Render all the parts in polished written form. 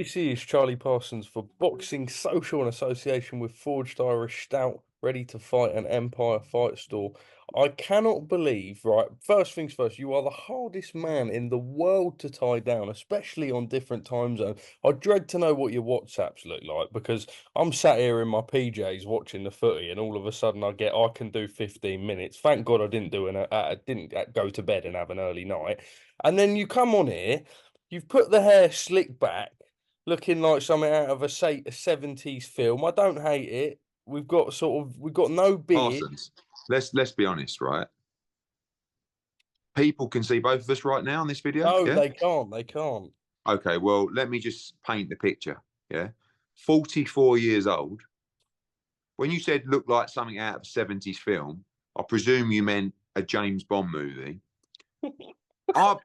This is Charlie Parsons for Boxing Social in association with Forged Irish Stout, ready to fight an Empire Fight Store. I cannot believe, right? First things first, you are the hardest man in the world to tie down, especially on different time zones. I dread to know what your WhatsApps look like because I'm sat here in my PJs watching the footy, and all of a sudden I can do 15 minutes. Thank God I didn't didn't go to bed and have an early night. And then you come on here, you've put the hair slick back, looking like something out of a 70s film. I don't hate it. We've got no beard. Parsons, let's be honest, right? People can see both of us right now in this video. No, yeah? they can't. They can't. Okay, well, let me just paint the picture. Yeah, 44 years old. When you said look like something out of a 70s film, I presume you meant a James Bond movie.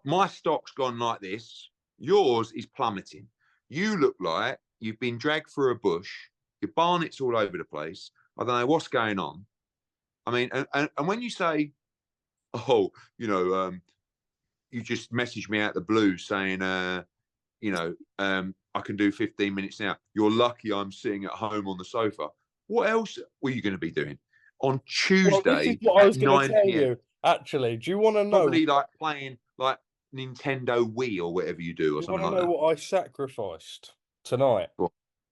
My stock's gone like this. Yours is plummeting. You look like you've been dragged through a bush. Your barnet's all over the place. I don't know what's going on. I mean, and when you say, oh, you just messaged me out the blue saying, I can do 15 minutes now. You're lucky I'm sitting at home on the sofa. What else were you going to be doing on Tuesday? Well, this is what I was going to tell 9 p.m. you. Actually, do you want to know? Probably like playing like Nintendo Wii or whatever you do, or something like that. You want to know what I sacrificed tonight? What?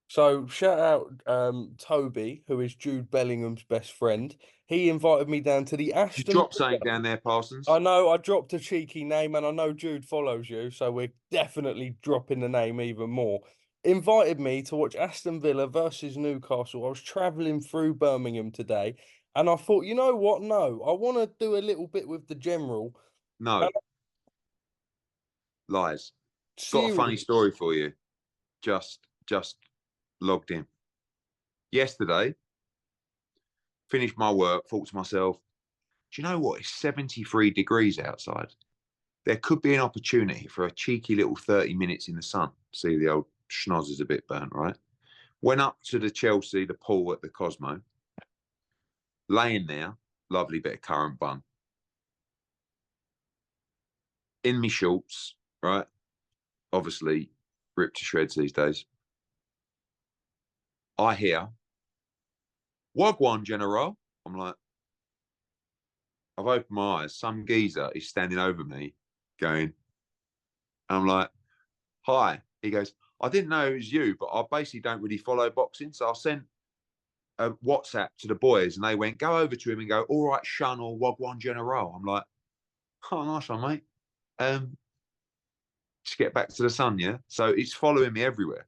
So shout out Toby, who is Jude Bellingham's best friend. He invited me down to the Aston. You dropped something down there, Parsons. I know, I dropped a cheeky name, and I know Jude follows you, so we're definitely dropping the name even more. Invited me to watch Aston Villa versus Newcastle. I was travelling through Birmingham today, and I thought, you know what? No, I want to do a little bit with the general. No. Lies. Got a funny story for you. Just logged in. Yesterday, finished my work, thought to myself, do you know what? It's 73 degrees outside. There could be an opportunity for a cheeky little 30 minutes in the sun. See, the old schnoz is a bit burnt, right? Went up to the Chelsea, the pool at the Cosmo. Laying there, lovely bit of currant bun. In me shorts, right? Obviously, ripped to shreds these days. I hear, Wagwan, General. I'm like, I've opened my eyes. Some geezer is standing over me going, I'm like, hi. He goes, I didn't know it was you, but I basically don't really follow boxing. So I sent a WhatsApp to the boys and they went, go over to him and go, all right, Shun or Wagwan General. I'm like, oh, nice one, mate. Just get back to the sun, yeah? So it's following me everywhere.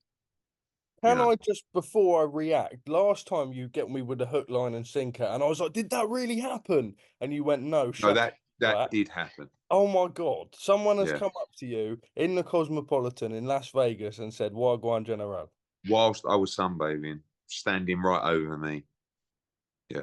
Can I just, before I react, last time you get me with a hook, line and sinker, and I was like, did that really happen? And you went, no, no, that did happen. Oh my God. Someone has come up to you in the Cosmopolitan in Las Vegas and said, Wagwan General. Whilst I was sunbathing, standing right over me. Yeah.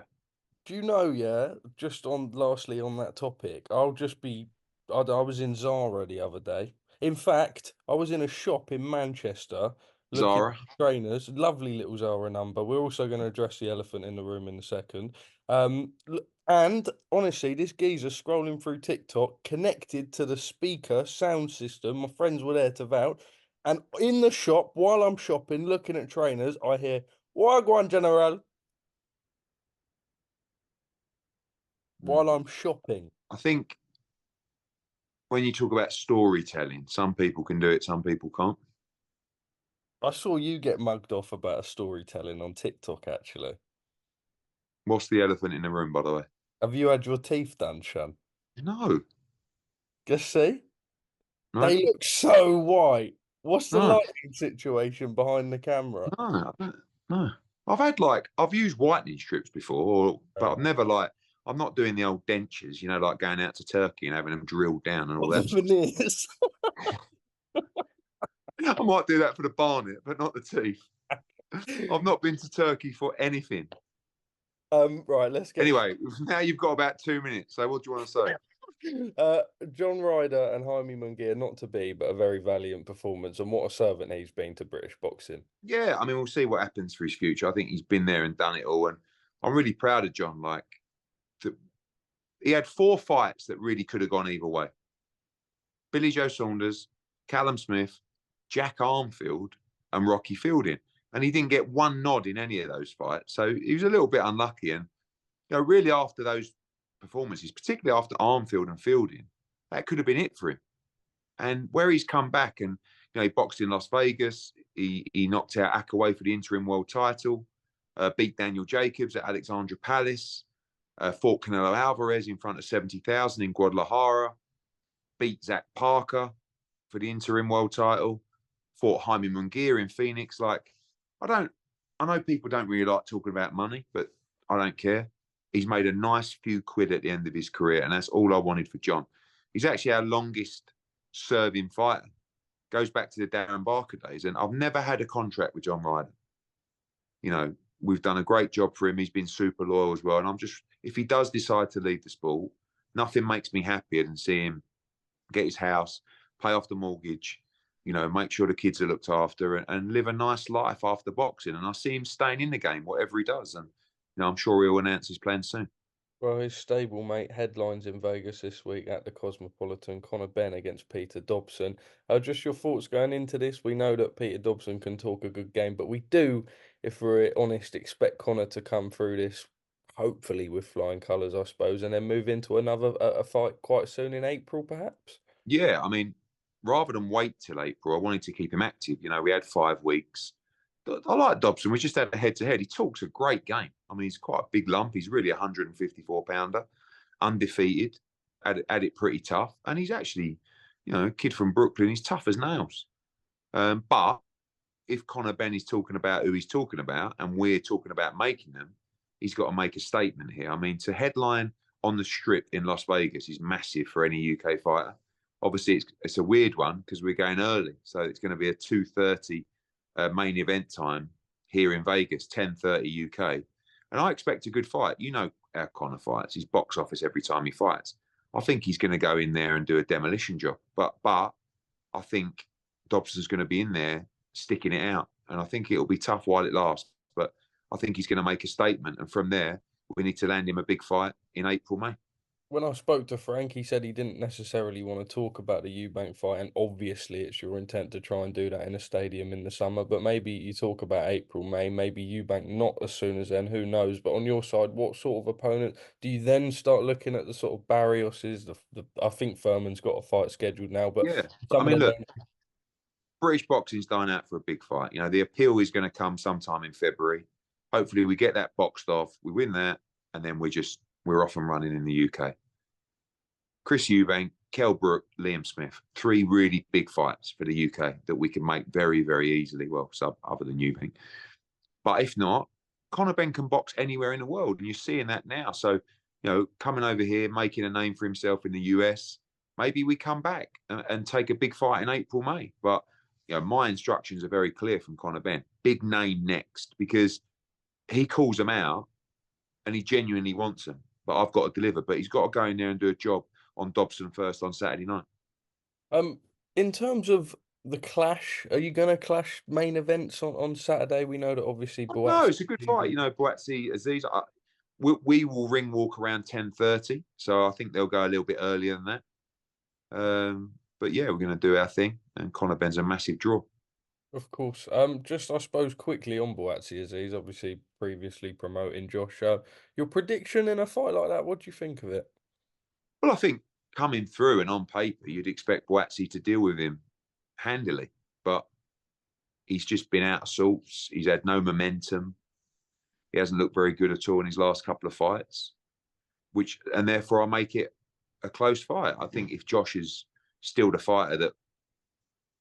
Do you know, just lastly on that topic, I was in Zara the other day. In fact, I was in a shop in Manchester. Zara trainers, lovely little Zara number. We're also going to address the elephant in the room in a second. And honestly, this geezer scrolling through TikTok, connected to the speaker sound system. My friends were there to vouch. And in the shop, while I'm shopping, looking at trainers, I hear Wagwan General while I'm shopping. I think when you talk about storytelling, some people can do it, some people can't. I saw you get mugged off about a storytelling on TikTok, actually. What's the elephant in the room, by the way? Have you had your teeth done, Shun? No. Just see? No. They look so white. What's the lighting situation behind the camera? No. I've used whitening strips before, but I've never I'm not doing the old dentures, like going out to Turkey and having them drilled down and all that. Veneers. I might do that for the barnet, but not the teeth. I've not been to Turkey for anything. Right, let's get. Anyway, now you've got about 2 minutes. So what do you want to say? John Ryder and Jaime Munguia, not to be, but a very valiant performance, and what a servant he's been to British boxing. Yeah, I mean, we'll see what happens for his future. I think he's been there and done it all, and I'm really proud of John. He had 4 fights that really could have gone either way. Billy Joe Saunders, Callum Smith, Jack Armfield, and Rocky Fielding. And he didn't get one nod in any of those fights. So he was a little bit unlucky. And, really after those performances, particularly after Armfield and Fielding, that could have been it for him. And where he's come back and, he boxed in Las Vegas, he knocked out Akaway for the interim world title, beat Daniel Jacobs at Alexandra Palace, fought Canelo Alvarez in front of 70,000 in Guadalajara, beat Zach Parker for the interim world title, fought Jaime Munguia in Phoenix. Like, I know people don't really like talking about money, but I don't care. He's made a nice few quid at the end of his career, and that's all I wanted for John. He's actually our longest serving fighter. Goes back to the Darren Barker days, and I've never had a contract with John Ryder. We've done a great job for him. He's been super loyal as well. And if he does decide to leave the sport, nothing makes me happier than seeing him get his house, pay off the mortgage, make sure the kids are looked after and live a nice life after boxing. And I see him staying in the game, whatever he does. And, I'm sure he'll announce his plans soon. Well, his stablemate headlines in Vegas this week at the Cosmopolitan, Conor Benn against Peter Dobson. Just your thoughts going into this? We know that Peter Dobson can talk a good game, but we do, if we're honest, expect Conor to come through this, hopefully with flying colours, I suppose, and then move into another a fight quite soon in April, perhaps? Yeah, rather than wait till April, I wanted to keep him active. We had 5 weeks. I like Dobson. We just had a head-to-head. He talks a great game. He's quite a big lump. He's really a 154-pounder, undefeated, had it pretty tough. And he's actually, a kid from Brooklyn. He's tough as nails. But if Conor Benn is talking about who he's talking about and we're talking about making them, he's got to make a statement here. To headline on the Strip in Las Vegas is massive for any UK fighter. Obviously, it's a weird one because we're going early. So it's going to be a 2:30 main event time here in Vegas, 10:30 UK. And I expect a good fight. How Conor fights. He's box office every time he fights. I think he's going to go in there and do a demolition job. But I think Dobson's going to be in there sticking it out. And I think it'll be tough while it lasts. But I think he's going to make a statement. And from there, we need to land him a big fight in April, May. When I spoke to Frank, he said he didn't necessarily want to talk about the Eubank fight, and obviously it's your intent to try and do that in a stadium in the summer, but maybe you talk about April, May, maybe Eubank not as soon as then, who knows? But on your side, what sort of opponent do you then start looking at? The sort of Barrioses, I think Furman's got a fight scheduled now, but yeah, look, British boxing's dying out for a big fight. The appeal is going to come sometime in February. Hopefully we get that boxed off, we win that, and then we're off and running in the UK. Chris Eubank, Kell Brook, Liam Smith. 3 really big fights for the UK that we can make very, very easily. Well, other than Eubank. But if not, Conor Benn can box anywhere in the world. And you're seeing that now. So, coming over here, making a name for himself in the US, maybe we come back and take a big fight in April, May. But, my instructions are very clear from Conor Benn. Big name next, because he calls them out and he genuinely wants them. But I've got to deliver. But he's got to go in there and do a job on Dobson first on Saturday night. In terms of the clash, are you going to clash main events on Saturday? We know that obviously Buatsi. No, it's a good fight. Buatsi, Azeez. We will ring walk around 10:30, so I think they'll go a little bit earlier than that. But yeah, we're going to do our thing, and Conor Benn's a massive draw. Of course. Just I suppose quickly on Buatsi, Azeez, obviously previously promoting Josh. Your prediction in a fight like that, what do you think of it? Well, I think coming through and on paper, you'd expect Buatsi to deal with him handily, but he's just been out of sorts. He's had no momentum. He hasn't looked very good at all in his last couple of fights, and therefore I make it a close fight. I think if Josh is still the fighter that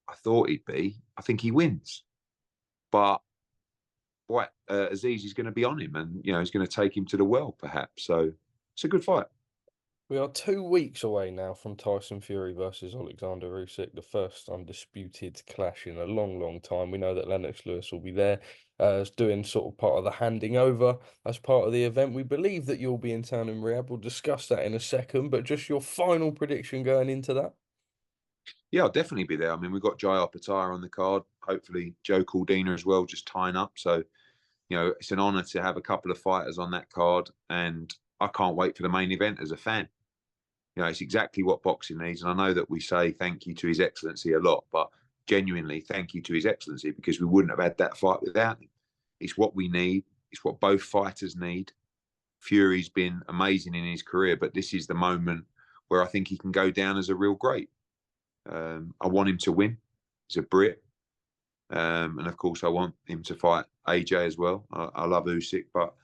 I thought he'd be, I think he wins. But Azeez is going to be on him, and he's going to take him to the well, perhaps. So it's a good fight. We are 2 weeks away now from Tyson Fury versus Oleksandr Usyk, the first undisputed clash in a long, long time. We know that Lennox Lewis will be there doing sort of part of the handing over as part of the event. We believe that you'll be in town in Riyadh. We'll discuss that in a second, but just your final prediction going into that? Yeah, I'll definitely be there. We've got Jai Opetaia on the card. Hopefully Joe Caldina as well, just tying up. So, it's an honour to have a couple of fighters on that card, and I can't wait for the main event as a fan. It's exactly what boxing needs. And I know that we say thank you to His Excellency a lot, but genuinely thank you to His Excellency, because we wouldn't have had that fight without him. It's what we need. It's what both fighters need. Fury's been amazing in his career, but this is the moment where I think he can go down as a real great. I want him to win. He's a Brit. And of course, I want him to fight AJ as well. I love Usyk, but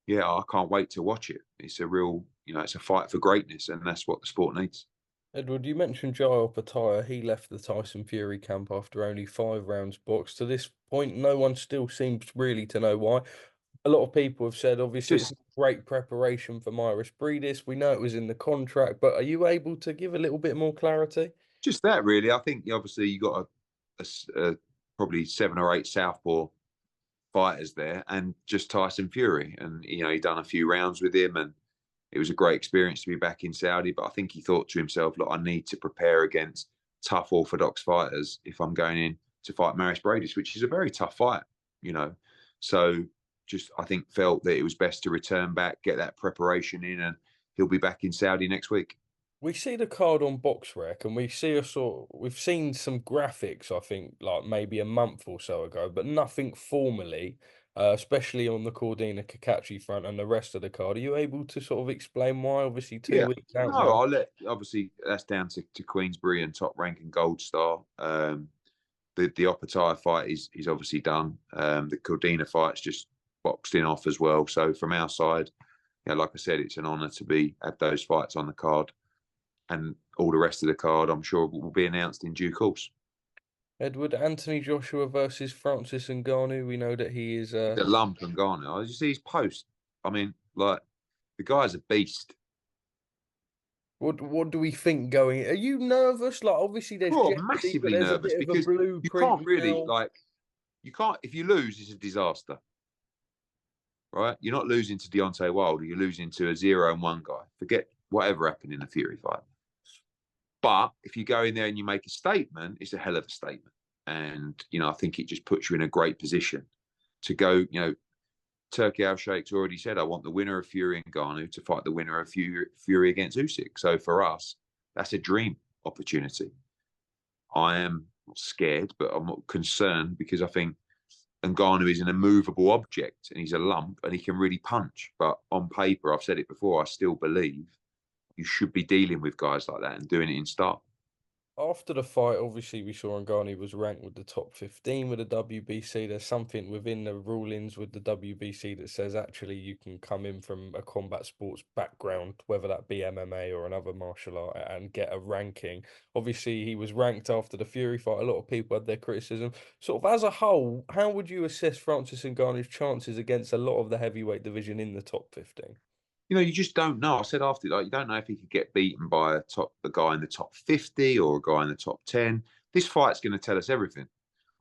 yeah, I can't wait to watch it. It's a real, it's a fight for greatness, and that's what the sport needs. Edward, you mentioned Jai Opetaia. He left the Tyson Fury camp after only 5 rounds boxed. To this point, no one still seems really to know why. A lot of people have said, obviously, it's great preparation for Myris Breedis. We know it was in the contract, but are you able to give a little bit more clarity? Just that, really. I think obviously you got a probably 7 or 8 southpaw fighters there, and just Tyson Fury, and he done a few rounds with him, and it was a great experience to be back in Saudi. But I think he thought to himself, look, I need to prepare against tough orthodox fighters if I'm going in to fight Myris Breedis, which is a very tough fight, So just, I think, felt that it was best to return back, get that preparation in, and he'll be back in Saudi next week. We see the card on BoxRec, and we've seen some graphics, I think, like maybe a month or so ago, but nothing formally, especially on the Cordina Kakachi front and the rest of the card. Are you able to sort of explain why? Obviously, 2 weeks out No, now. obviously that's down to Queensbury and Top Rank and Gold Star. The Opetaia fight is obviously done. The Cordina fight's just boxed in off as well. So from our side, like I said, it's an honour to have those fights on the card, and all the rest of the card, I'm sure, will be announced in due course. Edward, Anthony Joshua versus Francis Ngannou. We know that he is The lump and Ngannou. You see his post. I mean, like, the guy's a beast. What do we think going? Are you nervous? Like, obviously there's jeopardy, but Massively there's a nervous, bit of a because you blueprint can't really now. if you lose, it's a disaster, right? You're not losing to Deontay Wilder. You're losing to a 0-1 guy. Forget whatever happened in the Fury fight. But if you go in there and you make a statement, it's a hell of a statement. And, I think it just puts you in a great position to go, Turki Al-Sheikh's already said, I want the winner of Fury and Ngannou to fight the winner of Fury against Usyk. So for us, that's a dream opportunity. I am not scared, but I'm not concerned, because I think Ngannou is an immovable object, and he's a lump, and he can really punch. But on paper, I've said it before, I still believe you should be dealing with guys like that and doing it in style. After the fight, obviously, we saw Ngannou was ranked with the top 15 with the WBC. There's something within the rulings with the WBC that says actually you can come in from a combat sports background, whether that be MMA or another martial art, and get a ranking. Obviously, he was ranked after the Fury fight. A lot of people had their criticism. Sort of as a whole, how would you assess Francis Ngannou's chances against a lot of the heavyweight division in the top 15? You just don't know. I said after, you don't know if he could get beaten by a guy in the top 50 or a guy in the top 10. This fight's going to tell us everything.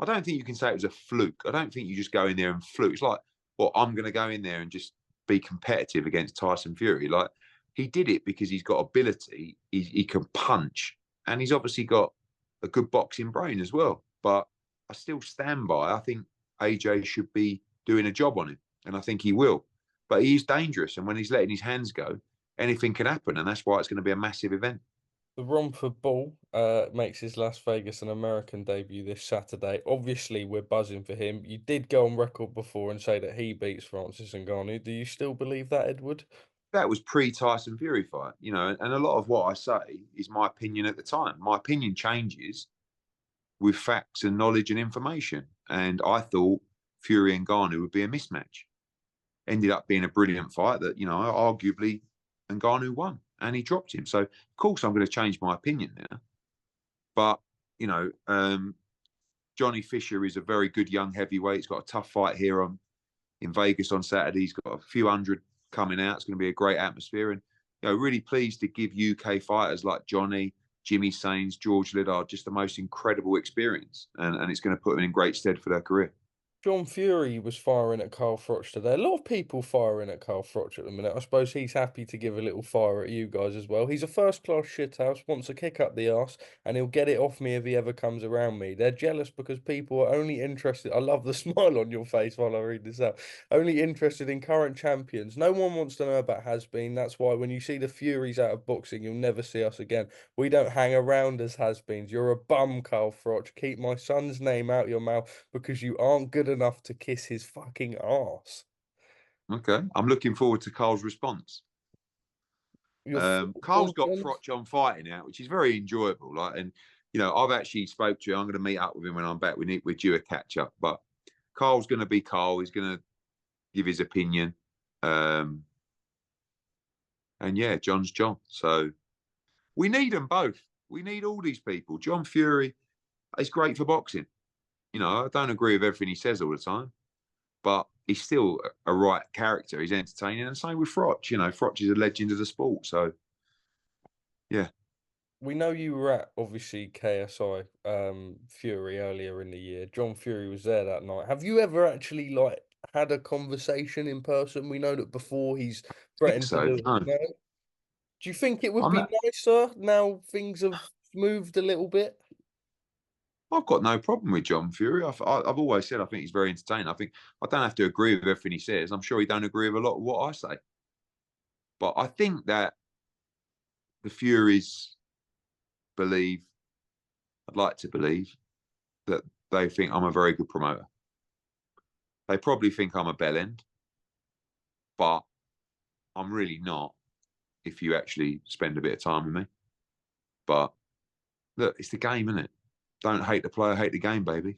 I don't think you can say it was a fluke. I don't think you just go in there and fluke. It's like, well, I'm going to go in there and just be competitive against Tyson Fury. Like, he did it because he's got ability. He can punch, and he's obviously got a good boxing brain as well. But I still stand by, I think AJ should be doing a job on him, and I think he will. But he's dangerous, and when he's letting his hands go, anything can happen, and that's why it's going to be a massive event. The Romford Bull makes his Las Vegas and American debut this Saturday. Obviously, we're buzzing for him. You did go on record before and say that he beats Francis Ngannou. Do you still believe that, Edward? That was pre-Tyson Fury fight, and a lot of what I say is my opinion at the time. My opinion changes with facts and knowledge and information, and I thought Fury and Ngannou would be a mismatch. Ended up being a brilliant fight that, arguably Ngannou won, and he dropped him. So, of course, I'm going to change my opinion now. But, Johnny Fisher is a very good young heavyweight. He's got a tough fight here in Vegas on Saturday. He's got a few hundred coming out. It's going to be a great atmosphere. And, really pleased to give UK fighters like Johnny, Jimmy Sains, George Liddard just the most incredible experience. And it's going to put them in great stead for their career. John Fury was firing at Carl Froch today. A lot of people firing at Carl Froch at the minute. I suppose he's happy to give a little fire at you guys as well. He's a first-class shithouse, wants to kick up the arse, and he'll get it off me if he ever comes around me. They're jealous because people are only interested. I love the smile on your face while I read this out. Only interested in current champions. No one wants to know about has-been. That's why when you see the Furies out of boxing, you'll never see us again. We don't hang around as has-beens. You're a bum, Carl Froch. Keep my son's name out your mouth because you aren't good enough to kiss his fucking arse. Okay, I'm looking forward to Carl's response. Your Carl's football got friends? Froch on fighting out, which is very enjoyable. Like, and I've actually spoke to him. I'm going to meet up with him when I'm back. We're due a catch up, but Carl's going to be Carl. He's going to give his opinion, and yeah, John's John. So we need them both. We need all these people. John Fury is great for boxing. I don't agree with everything he says all the time, but he's still a right character. He's entertaining, and same with Froch. Froch is a legend of the sport. So yeah. We know you were at obviously KSI Fury earlier in the year. John Fury was there that night. Have you ever actually had a conversation in person? We know that before he's I think threatened to so. do it. No, No? Do you think it would I'm be not, nicer now things have moved a little bit? I've got no problem with John Fury. I've always said I think he's very entertaining. I don't have to agree with everything he says. I'm sure he don't agree with a lot of what I say. But I think that the Furies believe, I'd like to believe, that they think I'm a very good promoter. They probably think I'm a bell end, but I'm really not if you actually spend a bit of time with me. But look, it's the game, isn't it? Don't hate the player, hate the game, baby.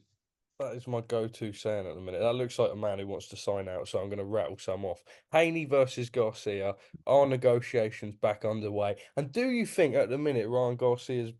That is my go-to saying at the minute. That looks like a man who wants to sign out, so I'm going to rattle some off. Haney versus Garcia. Are negotiations back underway? And do you think at the minute Ryan Garcia's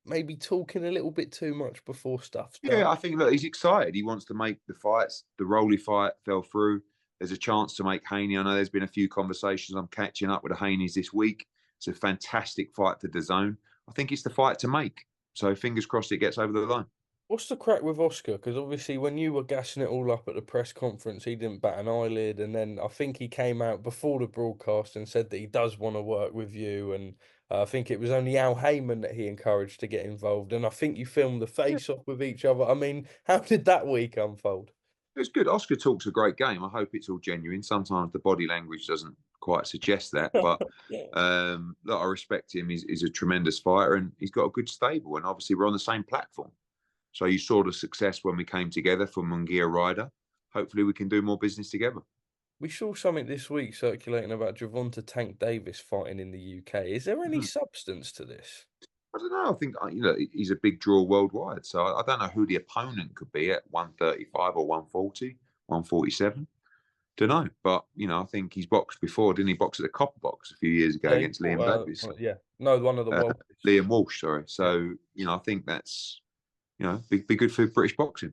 maybe talking a little bit too much before stuff's done? Yeah, I think look, he's excited. He wants to make the fights. The Rolly fight fell through. There's a chance to make Haney. I know there's been a few conversations. I'm catching up with the Haneys this week. It's a fantastic fight for the zone. I think it's the fight to make. So fingers crossed it gets over the line. What's the crack with Oscar? Because obviously, when you were gassing it all up at the press conference, he didn't bat an eyelid. And then I think he came out before the broadcast and said that he does want to work with you. And I think it was only Al Heyman that he encouraged to get involved. And I think you filmed the Yeah, face off with each other. I mean, how did that week unfold? it's good. Oscar talks a great game. I hope it's all genuine. Sometimes the body language doesn't quite suggest that, but look, I respect him. He's a tremendous fighter and he's got a good stable. And obviously, we're on the same platform. So you saw the success when we came together for Munguia-Ryder. Hopefully we can do more business together. We saw something this week circulating about Gervonta Tank Davis fighting in the UK. Is there any Mhm. substance to this? I don't know. I think he's a big draw worldwide. So I don't know who the opponent could be at 135 or 140, 147. Don't know. But I think he's boxed before, didn't he? Box at the Copper Box a few years ago Yeah, he against Liam fought, Davis. yeah, no, one of the Uh, Walters. Liam Walsh, sorry. Yeah. So, I think that's be good for British boxing.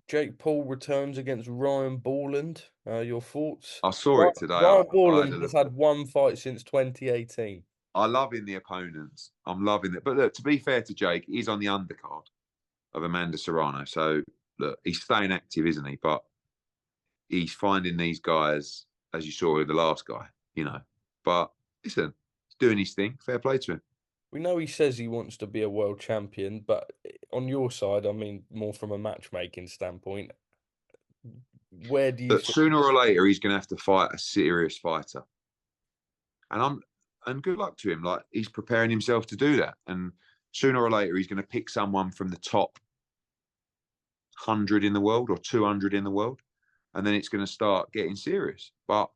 Jake Paul returns against Ryan Borland. Your thoughts? I saw it today. Ryan I had Borland a has look. had one fight since 2018. I love in the opponents. I'm loving it. But look, to be fair to Jake, he's on the undercard of Amanda Serrano. So look, he's staying active, isn't he? But he's finding these guys, as you saw with the last guy. But listen, he's doing his thing. Fair play to him. We know he says he wants to be a world champion, but on your side, I mean, more from a matchmaking standpoint, where do you But see? sooner or later, he's going to have to fight a serious fighter. And good luck to him. Like he's preparing himself to do that. And sooner or later, he's going to pick someone from the top 100 in the world or 200 in the world. And then it's going to start getting serious. But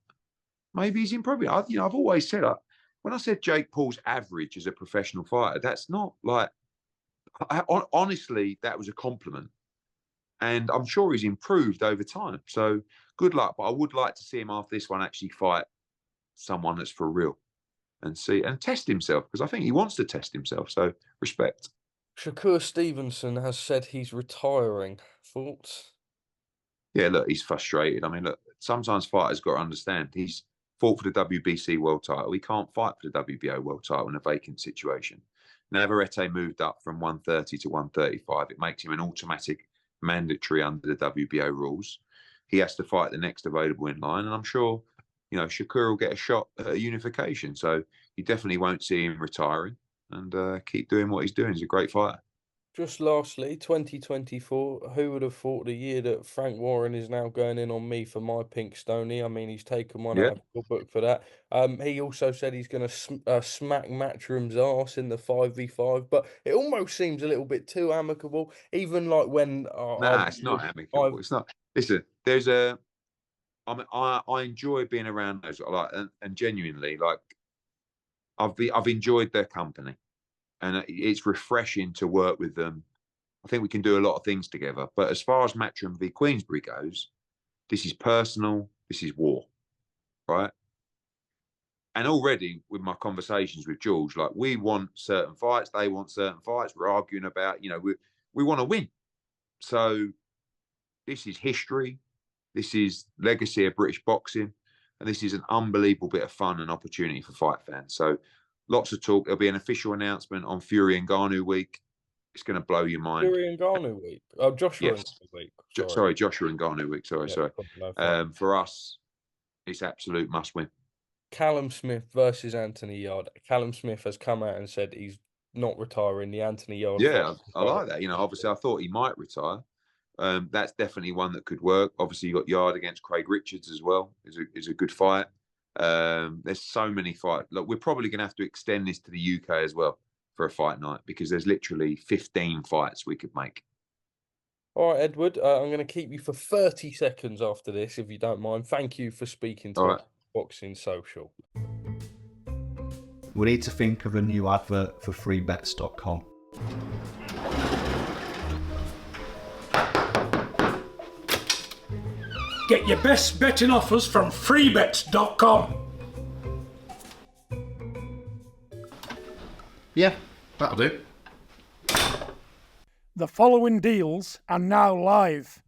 maybe he's improving. I've always said, when I said Jake Paul's average as a professional fighter, that's not like, honestly, that was a compliment. And I'm sure he's improved over time. So good luck. But I would like to see him after this one actually fight someone that's for real and see and test himself because I think he wants to test himself. So respect. Shakur Stevenson has said he's retiring. Thoughts? Yeah, look, he's frustrated. I mean, look, sometimes fighters got to understand he's fought for the WBC world title. He can't fight for the WBO world title in a vacant situation. Navarrete moved up from 130 to 135. It makes him an automatic mandatory under the WBO rules. he has to fight the next available in line. And I'm sure, Shakur will get a shot at a unification. So you definitely won't see him retiring, and keep doing what he's doing. He's a great fighter. Just lastly, 2024, who would have thought the year that Frank Warren is now going in on me for my pink Stony? I mean, he's taken one Yeah. out of your book for that. He also said he's going to smack Matchroom's arse in the 5v5, but it almost seems a little bit too amicable. Even like when Nah, it's not amicable. It's not. Listen, I enjoy being around those, like, and genuinely, like, I've enjoyed their company, and it's refreshing to work with them. I think we can do a lot of things together. But as far as Matchroom v Queensberry goes, this is personal. This is war, right? And already with my conversations with George, like, we want certain fights, they want certain fights. We're arguing about, we want to win. So this is history. This is legacy of British boxing. And this is an unbelievable bit of fun and opportunity for fight fans. So lots of talk. There'll be an official announcement on Fury and Ngannou week. It's going to blow your mind. Fury and Ngannou week. Oh, Joshua Yes. week. Sorry, Joshua and Ngannou week. Sorry. No, for us, it's absolute must win. Callum Smith versus Anthony Yarde. Callum Smith has come out and said he's not retiring. The Anthony Yarde Yeah, fight. I like that. Obviously, I thought he might retire. That's definitely one that could work. Obviously, you got Yarde against Craig Richards as well. Is a good fight. There's so many fights. Look, we're probably going to have to extend this to the UK as well for a fight night, because there's literally 15 fights we could make. All right, Edward, I'm going to keep you for 30 seconds after this, if you don't mind. Thank you for speaking to us, Boxing Social. We need to think of a new advert for freebets.com. Get your best betting offers from freebets.com. Yeah, that'll do. The following deals are now live.